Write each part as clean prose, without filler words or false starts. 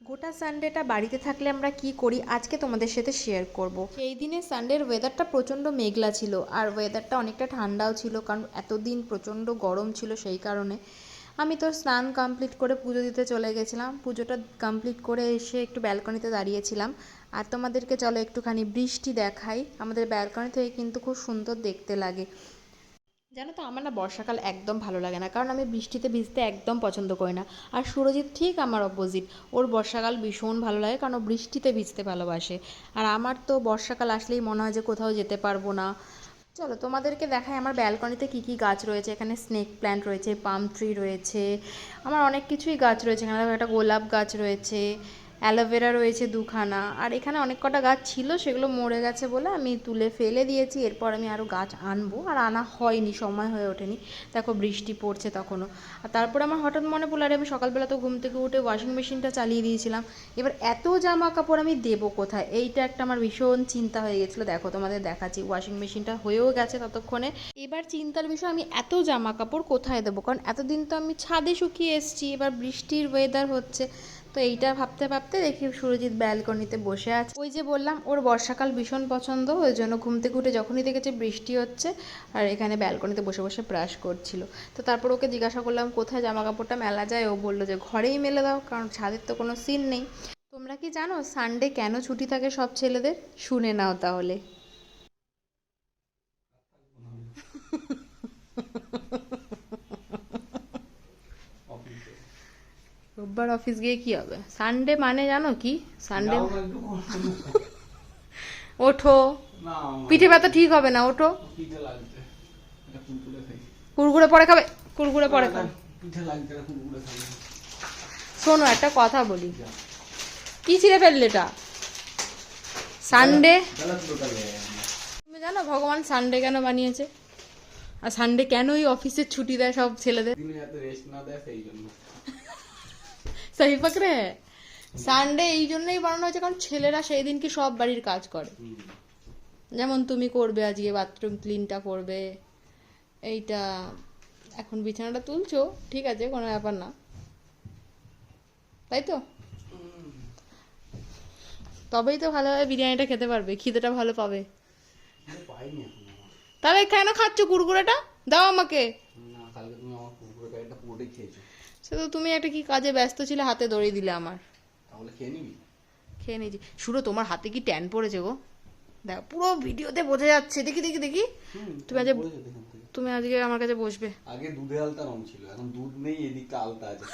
গোটা সানডেটা বাড়িতে থাকলে আমরা কি করি আজকে তোমাদের সাথে শেয়ার করব। সেই দিনে সানডের ওয়েদারটা প্রচণ্ড মেঘলা ছিল আর ওয়েদারটা অনেকটা ঠান্ডাও ছিল, কারণ এতদিন প্রচণ্ড গরম ছিল। সেই কারণে আমি তো স্নান কমপ্লিট করে পুজো দিতে চলে গেছিলাম। পুজোটা কমপ্লিট করে এসে একটু ব্যালকনিতে দাঁড়িয়েছিলাম। আর তোমাদেরকে চলো একটুখানি বৃষ্টি দেখাই। আমাদের ব্যালকনি থেকে কিন্তু খুব সুন্দর দেখতে লাগে। জানো তো, আমার না বর্ষাকাল একদম ভালো লাগে না, কারণ আমি বৃষ্টিতে ভিজতে একদম পছন্দ করি না। আর সুরজিৎ ঠিক আমার অপোজিট, ওর বর্ষাকাল ভীষণ ভালো লাগে, কারণ ও বৃষ্টিতে ভিজতে ভালোবাসে। আর আমার তো বর্ষাকাল আসলেই মনে হয় যে কোথাও যেতে পারবো না। চলো তোমাদেরকে দেখাই আমার ব্যালকনিতে কী কী গাছ রয়েছে। এখানে স্নেক প্ল্যান্ট রয়েছে, পাম ট্রি রয়েছে, আমার অনেক কিছুই গাছ রয়েছে। এখানে দেখো একটা গোলাপ গাছ রয়েছে, অ্যালোভেরা রয়েছে দুখানা। আর এখানে অনেক কটা গাছ ছিল, সেগুলো মরে গেছে বলে আমি তুলে ফেলে দিয়েছি। এরপর আমি আরও গাছ আনবো, আর আনা হয়নি, সময় হয়ে ওঠেনি। দেখো বৃষ্টি পড়ছে তখনও। আর তারপরে আমার হঠাৎ মনে পড়লো, আরে আমি সকালবেলা তো ঘুম থেকে উঠে ওয়াশিং মেশিনটা চালিয়ে দিয়েছিলাম, এবার এত জামা কাপড় আমি দেবো কোথায়, এইটা একটা আমার ভীষণ চিন্তা হয়ে গেছিলো। দেখো তোমাদের দেখাচ্ছি, ওয়াশিং মেশিনটা হয়েও গেছে ততক্ষণে। এবার চিন্তার বিষয়, আমি এত জামা কাপড় কোথায় দেবো, কারণ এতদিন তো আমি ছাদে শুকিয়ে এসেছি, এবার বৃষ্টির ওয়েদার হচ্ছে। তো এইটা ভাবতে ভাবতে দেখি সুরজিৎ ব্যালকনিতে বসে আছে। ওই যে বললাম ওর বর্ষাকাল ভীষণ পছন্দ, ওই জন্য ঘুম থেকে উঠে যখনই দেখেছে বৃষ্টি হচ্ছে আর এখানে ব্যালকনিতে বসে বসে ব্রাশ করছিল। তো তারপর ওকে জিজ্ঞাসা করলাম কোথায় জামা কাপড়টা মেলা যায়, ও বললো যে ঘরেই মেলে দাও, কারণ ছাদের তো কোনো সিন নেই। তোমরা কি জানো সানডে কেন ছুটি থাকে সব ছেলেদের? শুনে নাও তাহলে। রোববার অফিস গিয়ে কি হবে? সানডে মানে জানো কি? সানডে ওঠো, পিঠে ব্যথা ঠিক হবে না, ওঠো। কুরকুরে পরে খাবে, কুরকুরে পরে খাবে। শোনো একটা কথা বলি, কি ছিঁড়ে ফেললে এটা? সানডে, তুমি জানো ভগবান সানডে কেন বানিয়েছে? আর সানডে কেনই অফিসের ছুটি দেয় সব ছেলেদের? সেই পাকড়ে সানডে এই জন্যই বানানো হয়েছে, কারণ ছেলেরা সেই দিন কি সব বাড়ির কাজ করে। যেমন তুমি করবে আজকে বাথরুম ক্লিনটা করবে, এইটা এখন বিছানাটা তুলছো, ঠিক আছে কোনো ব্যাপার না, তাই তো? তবেই তো ভালোভাবে বিরিয়ানিটা খেতে পারবে, খিদেটা ভালো পাবে। তাহলে কেন খাচ্ছ কুরকুরেটা? দাও আমাকে। সে তো তুমি একটা কি কাজে ব্যস্ত ছিলে, হাতে দড়ি দিলে আমার। খেয়ে নিয়েছি। শুনো তোমার হাতে কি ট্যান পড়েছে গো? দেখো পুরো ভিডিওতে বোঝা যাচ্ছে, দেখি দেখি দেখি। তুমি আজ, তুমি আজকে আমার কাছে বসবে। আগে দুধে আলতা রং ছিল, এখন দুধ নেই, এদিকটা আলতা আছে।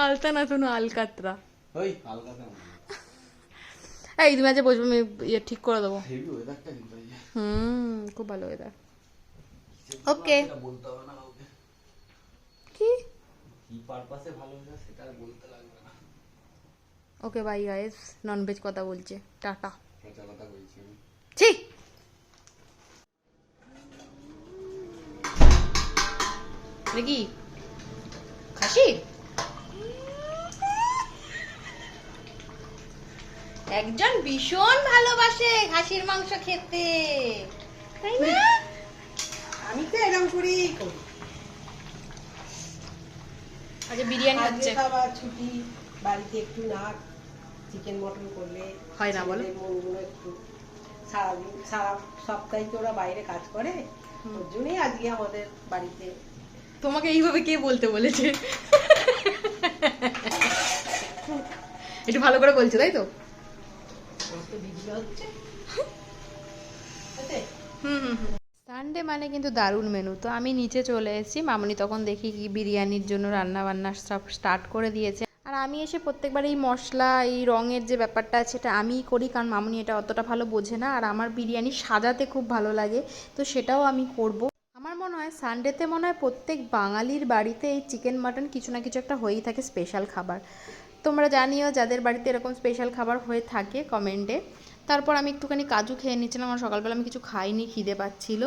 আলতা না, শোনো আলকাতরা। ওই আলতাটা এই তুমি আজ বসবে, আমি ইয়ে ঠিক করে দেবো। হেভি ওয়েদারটা কিন্তু এই যে খুব ভালো ওয়েদার। ওকে, বলতে হবে না কাউকে কি কি পারপাসে ভালো ওয়েদার সেটা আর বলতে লাগবে না। ওকে বাই গাইস, ননভেজ কথা বলছে, টাটা। সত্যি কথা বলছি আমি। ছি, দেখি খাসি একজন ভীষণ ভালোবাসে খাসির মাংস খেতে, তাই না? আমি তো এরকম করেই করি। আচ্ছা বিরিয়ানি হচ্ছে, আবার ছুটি, বাড়িতে একটু না চিকেন মটন করলে হয় না বলো? মনগুলো একটু সারাদিন সারা সপ্তাহে তো ওরা বাইরে কাজ করে, ওর জন্যই আজকে আমাদের বাড়িতে। তোমাকে এইভাবে কে বলতে বলেছে? একটু ভালো করে বলছে তাই তো? ভিডিও হচ্ছে সানডে মানে কিন্তু দারুণ মেনু। তো আমি নিচে চলে এসেছি, মামনি তখন দেখি কি বিরিয়ানির জন্য রান্না বান্না সব স্টার্ট করে দিয়েছে। আর আমি এসে প্রত্যেকবার এই মশলা এই রঙের যে ব্যাপারটা আছে সেটা আমিই করি, কারণ মামনি এটা অতটা ভালো বোঝে না। আর আমার বিরিয়ানি সাজাতে খুব ভালো লাগে, তো সেটাও আমি করব। আমার মনে হয় সানডেতে মনে হয় প্রত্যেক বাঙালির বাড়িতে এই চিকেন মাটন কিছু না কিছু একটা হয়েই থাকে, স্পেশাল খাবার। তোমরা জানিও যাদের বাড়িতে এরকম স্পেশাল খাবার হয়ে থাকে কমেন্টে। তারপর আমি একটুখানি কাজু খেয়ে নিচ্ছিলাম, আমার সকালবেলা আমি কিছু খাইনি, খিদে পাচ্ছিল।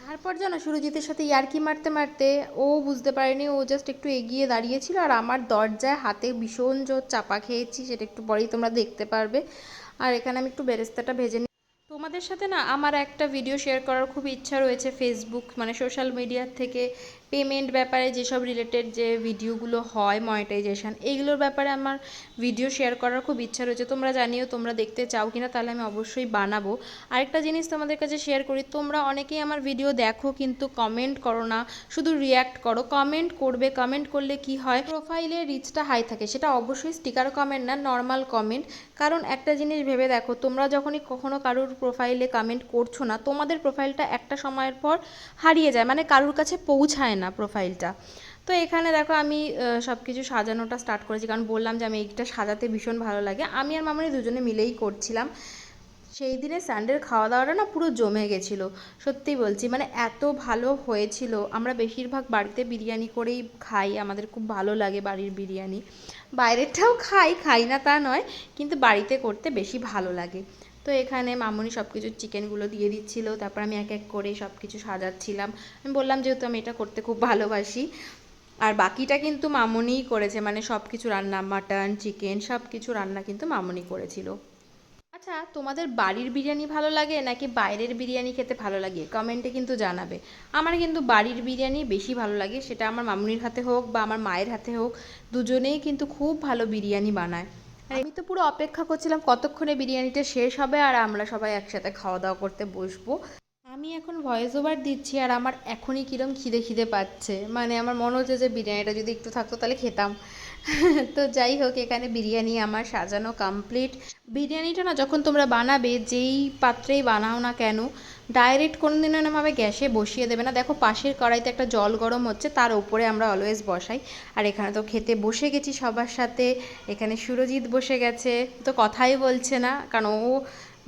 তারপর জানো সুরজিতের সাথে ইয়ার্কি মারতে মারতে ও বুঝতে পারেনি, ও জাস্ট একটু এগিয়ে দাঁড়িয়েছিল আর আমার দরজায় হাতে ভীষণ জোর চাপা খেয়েছি, সেটা একটু পরেই তোমরা দেখতে পারবে। আর এখানে আমি একটু বেরেস্তাটা ভেজে নিই। তোমাদের সাথে না আমার একটা ভিডিও শেয়ার করার খুব ইচ্ছা রয়েছে, ফেসবুক মানে সোশ্যাল মিডিয়ার থেকে পেমেন্ট ব্যাপারে যেসব রিলেটেড যে ভিডিওগুলো হয় মনিটাইজেশন, এইগুলোর ব্যাপারে আমার ভিডিও শেয়ার করার খুব ইচ্ছা রয়েছে। তোমরা জানিও তোমরা দেখতে চাও কিনা, তাহলে আমি অবশ্যই বানাবো। আরেকটা জিনিস তোমাদের কাছে শেয়ার করি, তোমরা অনেকেই আমার ভিডিও দেখো কিন্তু কমেন্ট করো না, শুধু রিয়্যাক্ট করো। কমেন্ট করবে, কমেন্ট করলে কি হয়, প্রোফাইলে রিচটা হাই থাকে। সেটা অবশ্যই স্টিকার কমেন্ট না, নর্মাল কমেন্ট। কারণ একটা জিনিস ভেবে দেখো, তোমরা যখনই কখনো কারোর প্রোফাইলে কমেন্ট করছো না, তোমাদের প্রোফাইলটা একটা সময়ের পর হারিয়ে যায়, মানে কারোর কাছে পৌঁছায় না প্রোফাইলটা। তো এখানে দেখো আমি সব কিছু সাজানোটা স্টার্ট করেছি, কারণ বললাম যে আমি এইটা সাজাতে ভীষণ ভালো লাগে। আমি আর মামনি দুজনে মিলেই করছিলাম। সেই দিনে সানডের খাওয়া দাওয়াটা না পুরো জমে গেছিলো, সত্যি বলছি, মানে এত ভালো হয়েছিল। আমরা বেশিরভাগ বাড়িতে বিরিয়ানি করেই খাই, আমাদের খুব ভালো লাগে বাড়ির বিরিয়ানি। বাইরেরটাও খাই না তা নয়, কিন্তু বাড়িতে করতে বেশি ভালো লাগে। তো এখানে মামনি সব কিছু চিকেনগুলো দিয়ে দিচ্ছিলো, তারপর আমি এক এক করে সব কিছু সাজাচ্ছিলাম। আমি বললাম যেহেতু আমি এটা করতে খুব ভালোবাসি। আর বাকিটা কিন্তু মামনিই করেছে, মানে সব কিছু রান্না, মাটন চিকেন সব কিছু রান্না কিন্তু মামনি করেছিল। আচ্ছা, তোমাদের বাড়ির বিরিয়ানি ভালো লাগে নাকি বাইরের বিরিয়ানি খেতে ভালো লাগে, কমেন্টে কিন্তু জানাবে। আমার কিন্তু বাড়ির বিরিয়ানি বেশি ভালো লাগে, সেটা আমার মামুনির হাতে হোক বা আমার মায়ের হাতে হোক, দুজনেই কিন্তু খুব ভালো বিরিয়ানি বানায়। আর আমি তো পুরো অপেক্ষা করছিলাম কতক্ষণে বিরিয়ানিটা শেষ হবে আর আমরা সবাই একসাথে খাওয়া দাওয়া করতে বসবো। আমি এখন ভয়েস ওভার দিচ্ছি আর আমার এখনই কিরম খিদে খিদে পাচ্ছে, মানে আমার মনে হচ্ছে যে বিরিয়ানিটা যদি একটু থাকতো তাহলে খেতাম। তো যাই হোক, এখানে বিরিয়ানি আমার সাজানো কমপ্লিট। বিরিয়ানিটা না যখন তোমরা বানাবে, যেই পাত্রেই বানাও না কেন, ডাইরেক্ট কোনো দিনও এরমভাবে গ্যাসে বসিয়ে দেবে না। দেখো পাশের কড়াইতে একটা জল গরম হচ্ছে, তার উপরে আমরা অলওয়েজ বসাই। আর এখানে তো খেতে বসে গেছি সবার সাথে। এখানে সুরজিৎ বসে গেছে, তো কথাই বলছে না, কারণ ও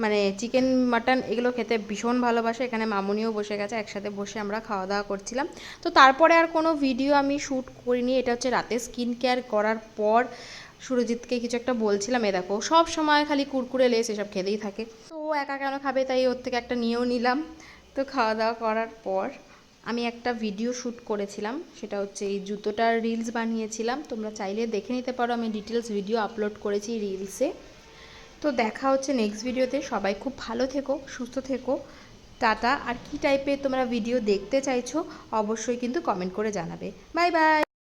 মানে চিকেন মাটন এগুলো খেতে ভীষণ ভালোবাসে। এখানে মামুনিও বসে গেছে, একসাথে বসে আমরা খাওয়া দাওয়া করছিলাম। তো তারপরে আর কোনো ভিডিও আমি শ্যুট করিনি, এটা হচ্ছে রাতে স্কিন কেয়ার করার পর সুরজিৎকে কিছু একটা বলছিলাম। এ দেখো সব সময় খালি কুরকুরে লেস এসব খেতেই থাকে, তো ও একা কেন খাবে, তাই ওর থেকে একটা নিয়েও নিলাম। তো খাওয়া দাওয়া করার পর আমি একটা ভিডিও শ্যুট করেছিলাম, সেটা হচ্ছে এই জুতোটার রিলস বানিয়েছিলাম। তোমরা চাইলে দেখে নিতে পারো, আমি ডিটেলস ভিডিও আপলোড করেছি রিলসে। তো দেখা হচ্ছে নেক্সট ভিডিওতে। সবাই খুব ভালো থেকো, সুস্থ থেকো, টাটা। আর কী টাইপের তোমরা ভিডিও দেখতে চাইছো অবশ্যই কিন্তু কমেন্ট করে জানাবে। Bye bye.